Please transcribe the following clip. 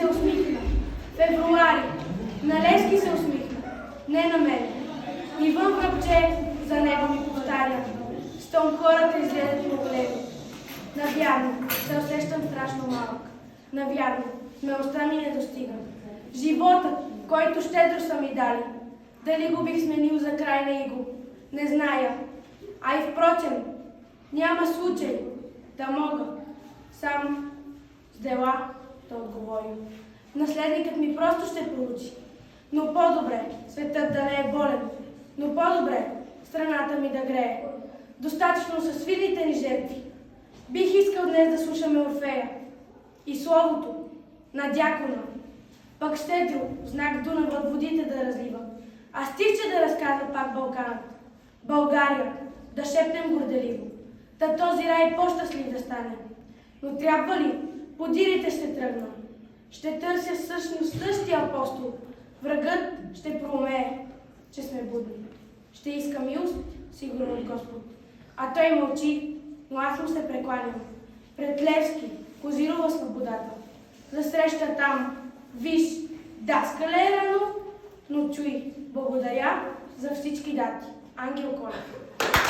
се усмихна. Февруари. На Левски се усмихна. Не на мен. И вън връбче за него ми повтаря. Щом хората изгледат по-големи. Навярно се усещам страшно малък. Навярно смелостта ми не достига. Животът, който щедро са ми дали, дали го бих сменил за край на иго, не зная. А и впрочем, няма случай да мога сам с дела да отговоря. Наследникът ми просто ще получи. Но по-добре светът да не е болен, но по-добре страната ми да грее. Достатъчно са свидите ни жертви. Бих искал днес да слушаме Орфея и словото на дякона, пък щедро в знак Дунав от водите да разлива, а стихче да разказва пак Балканът. България, да шепнем горделиво, та този рай по-щастлив да стане. Но трябва ли? Подирите ще тръгна. Ще търся всъщност същия апостол. Врагът ще проумее, че сме будни. Ще иска милост, сигурно от Господ. А той мълчи, но аз му се прекланям. Пред Левски козирува свободата. Засреща там, виж, даскале е рано, но чуй, благодаря за всички дати. Ангел Колев.